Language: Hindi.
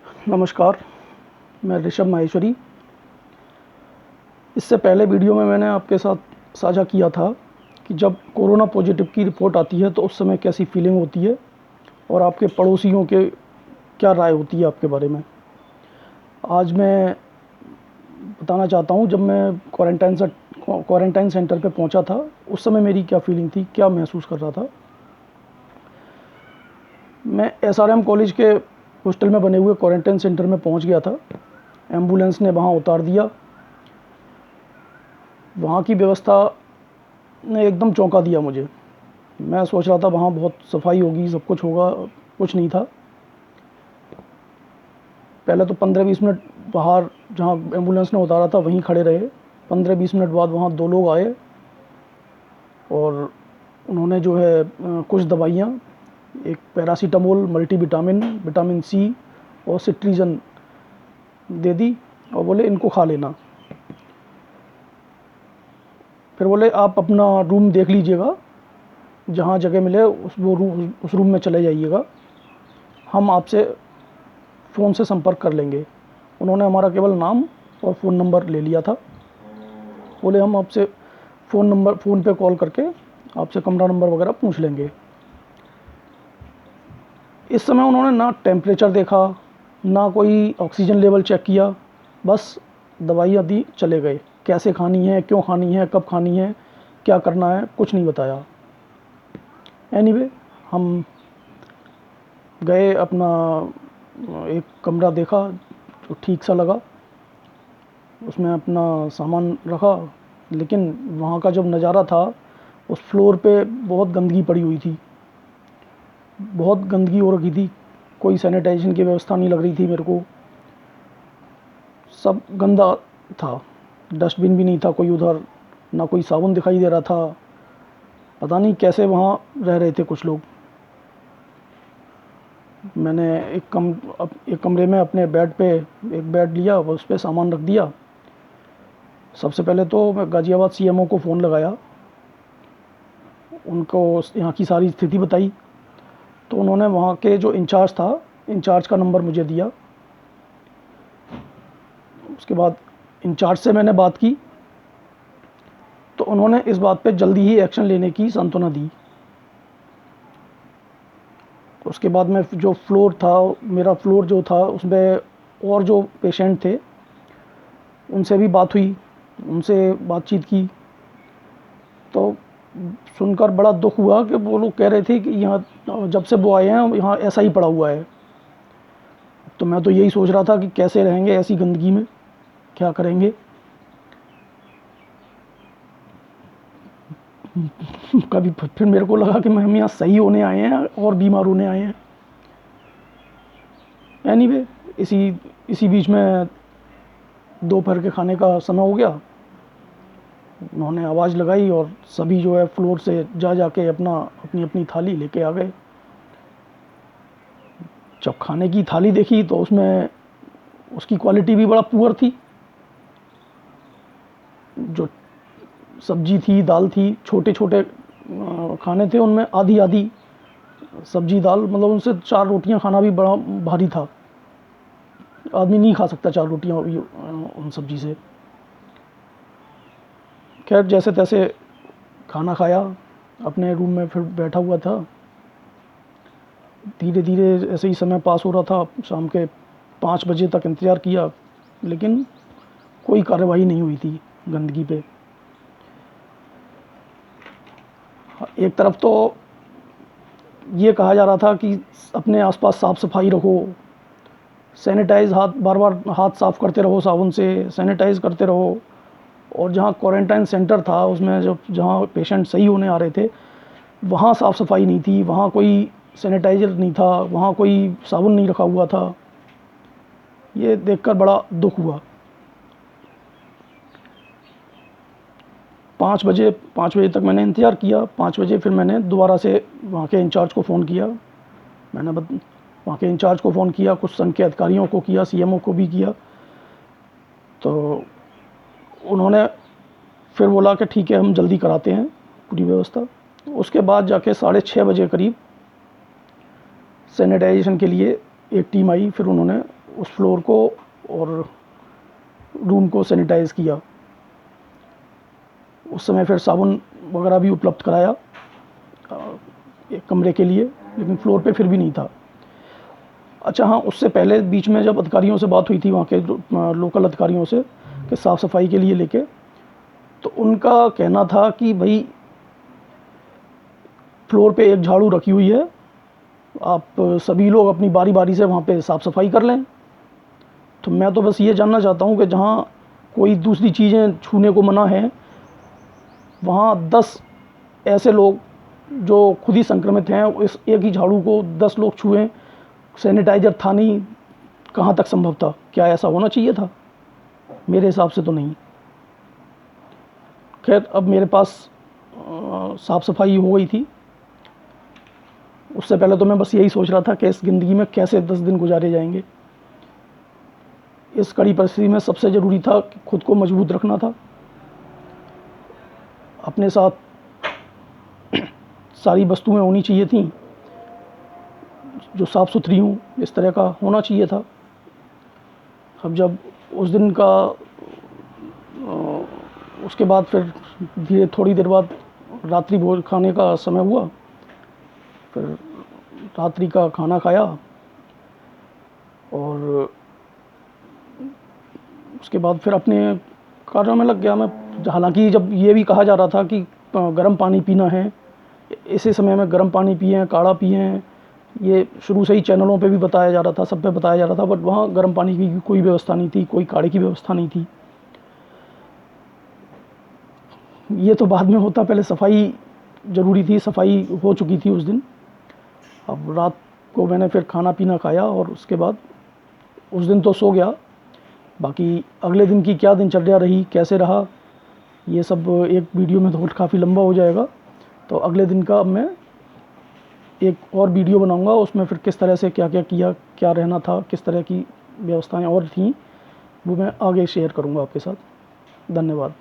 नमस्कार, मैं ऋषभ माहेश्वरी। इससे पहले वीडियो में मैंने आपके साथ साझा किया था कि जब कोरोना पॉजिटिव की रिपोर्ट आती है तो उस समय कैसी फीलिंग होती है और आपके पड़ोसियों के क्या राय होती है आपके बारे में। आज मैं बताना चाहता हूँ, जब मैं क्वारंटाइन सेंटर पे पहुँचा था उस समय मेरी क्या फीलिंग थी, क्या महसूस कर रहा था। मैं एसआरएम कॉलेज के हॉस्टल में बने हुए क्वारंटाइन सेंटर में पहुँच गया था। एम्बुलेंस ने वहाँ उतार दिया। वहाँ की व्यवस्था ने एकदम चौंका दिया मुझे। मैं सोच रहा था वहाँ बहुत सफाई होगी, सब कुछ होगा, कुछ नहीं था। पहले तो 15-20 मिनट बाहर जहाँ एम्बुलेंस ने उतारा था वहीं खड़े रहे। 15-20 मिनट बाद वहाँ 2 लोग आए और उन्होंने जो है कुछ दवाइयाँ, एक पैरासीटामोल, मल्टीविटामिन, विटामिन सी और सिट्रीजन दे दी और बोले इनको खा लेना। फिर बोले आप अपना रूम देख लीजिएगा, जहाँ जगह मिले उस रूम में चले जाइएगा, हम आपसे फ़ोन से संपर्क कर लेंगे। उन्होंने हमारा केवल नाम और फ़ोन नंबर ले लिया था। बोले हम आपसे फ़ोन पे कॉल करके आपसे कमरा नंबर वगैरह पूछ लेंगे। इस समय उन्होंने ना टेम्परेचर देखा, ना कोई ऑक्सीजन लेवल चेक किया, बस दवाइयाँ दी, चले गए। कैसे खानी है, क्यों खानी है, कब खानी है, क्या करना है, कुछ नहीं बताया। एनीवे, हम गए, अपना एक कमरा देखा जो ठीक सा लगा, उसमें अपना सामान रखा। लेकिन वहाँ का जब नज़ारा था, उस फ्लोर पे बहुत गंदगी पड़ी हुई थी, बहुत गंदगी हो रखी थी। कोई सैनिटाइजेशन की व्यवस्था नहीं लग रही थी मेरे को, सब गंदा था। डस्टबिन भी नहीं था कोई उधर, ना कोई साबुन दिखाई दे रहा था। पता नहीं कैसे वहाँ रह रहे थे कुछ लोग। मैंने एक कमरे में अपने बेड पे एक बेड लिया, उस पर सामान रख दिया। सबसे पहले तो मैं गाज़ियाबाद सीएमओ को फ़ोन लगाया, उनको यहाँ की सारी स्थिति बताई। तो उन्होंने वहाँ के जो इंचार्ज था, इंचार्ज का नंबर मुझे दिया। उसके बाद इंचार्ज से मैंने बात की तो उन्होंने इस बात पे जल्दी ही एक्शन लेने की सांत्वना दी। उसके बाद में जो फ्लोर था, मेरा फ्लोर जो था, उसमें और जो पेशेंट थे उनसे भी बात हुई, उनसे बातचीत की। तो सुनकर बड़ा दुख हुआ कि वो लोग कह रहे थे कि यहाँ जब से वो आए हैं यहाँ ऐसा ही पड़ा हुआ है। तो मैं तो यही सोच रहा था कि कैसे रहेंगे ऐसी गंदगी में, क्या करेंगे। कभी फिर मेरे को लगा कि हम यहाँ सही होने आए हैं और बीमार होने आए हैं। एनीवे, इसी बीच में दोपहर के खाने का समय हो गया। उन्होंने आवाज़ लगाई और सभी जो है फ्लोर से जाके अपनी अपनी थाली लेके आ गए। जब खाने की थाली देखी तो उसमें उसकी क्वालिटी भी बड़ा पुअर थी। जो सब्जी थी, दाल थी, छोटे छोटे खाने थे, उनमें आधी आधी सब्जी दाल, मतलब उनसे 4 रोटियां खाना भी बड़ा भारी था। आदमी नहीं खा सकता 4 रोटियां उन सब्जी से। खैर, जैसे तैसे खाना खाया, अपने रूम में फिर बैठा हुआ था। धीरे धीरे ऐसे ही समय पास हो रहा था। शाम के 5 बजे तक इंतज़ार किया, लेकिन कोई कार्रवाई नहीं हुई थी गंदगी पे। एक तरफ तो ये कहा जा रहा था कि अपने आसपास साफ़ सफाई रखो, सैनिटाइज बार बार हाथ साफ़ करते रहो, साबुन से सैनिटाइज़ करते रहो। और जहाँ क्वारंटाइन सेंटर था उसमें जहाँ पेशेंट सही होने आ रहे थे, वहाँ साफ़ सफाई नहीं थी, वहाँ कोई सैनिटाइज़र नहीं था, वहाँ कोई साबुन नहीं रखा हुआ था। ये देखकर बड़ा दुख हुआ। 5 बजे तक मैंने इंतज़ार किया। 5 बजे फिर मैंने दोबारा से वहाँ के इंचार्ज को फ़ोन किया। वहाँ के इंचार्ज को फ़ोन किया, कुछ संघ के अधिकारियों को किया, सीएमओ को भी किया। तो उन्होंने फिर बोला कि ठीक है, हम जल्दी कराते हैं पूरी व्यवस्था। उसके बाद जाके 6:30 बजे करीब सैनिटाइजेशन के लिए एक टीम आई। फिर उन्होंने उस फ्लोर को और रूम को सैनिटाइज़ किया। उस समय फिर साबुन वगैरह भी उपलब्ध कराया एक कमरे के लिए, लेकिन फ्लोर पे फिर भी नहीं था। अच्छा हाँ, उससे पहले बीच में जब अधिकारियों से बात हुई थी, वहाँ के लोकल अधिकारियों से, कि साफ़ सफाई के लिए लेके, तो उनका कहना था कि भाई फ्लोर पे एक झाड़ू रखी हुई है, आप सभी लोग अपनी बारी बारी से वहाँ पे साफ़ सफाई कर लें। तो मैं तो बस ये जानना चाहता हूँ कि जहाँ कोई दूसरी चीज़ें छूने को मना है, वहाँ 10 ऐसे लोग जो खुद ही संक्रमित हैं, इस एक ही झाड़ू को 10 लोग छुएं, सैनिटाइज़र था नहीं, कहाँ तक संभव था? क्या ऐसा होना चाहिए था? मेरे हिसाब से तो नहीं। खैर, अब मेरे पास साफ़ सफाई हो गई थी। उससे पहले तो मैं बस यही सोच रहा था कि इस ज़िंदगी में कैसे 10 दिन गुजारे जाएंगे। इस कड़ी परिस्थिति में सबसे ज़रूरी था कि खुद को मजबूत रखना था, अपने साथ सारी वस्तुएं होनी चाहिए थी जो साफ़ सुथरी हों, इस तरह का होना चाहिए था। अब जब उस दिन का उसके बाद फिर थोड़ी देर बाद रात्रि भोज खाने का समय हुआ, फिर रात्रि का खाना खाया और उसके बाद फिर अपने कार्यों में लग गया मैं। हालांकि जब ये भी कहा जा रहा था कि गर्म पानी पीना है, इसी समय में गर्म पानी पिए, काढ़ा पिए, ये शुरू से ही चैनलों पे भी बताया जा रहा था, सब पे बताया जा रहा था, बट वहाँ गर्म पानी की कोई व्यवस्था नहीं थी, कोई काढ़े की व्यवस्था नहीं थी। ये तो बाद में होता, पहले सफाई ज़रूरी थी, सफाई हो चुकी थी उस दिन। अब रात को मैंने फिर खाना पीना खाया और उसके बाद उस दिन तो सो गया। बाकी अगले दिन की क्या दिनचर्या रही, कैसे रहा, ये सब एक वीडियो में तो काफ़ी लंबा हो जाएगा। तो अगले दिन का मैं एक और वीडियो बनाऊंगा, उसमें फिर किस तरह से क्या क्या किया, क्या रहना था, किस तरह की व्यवस्थाएं और थीं, वो मैं आगे शेयर करूंगा आपके साथ। धन्यवाद।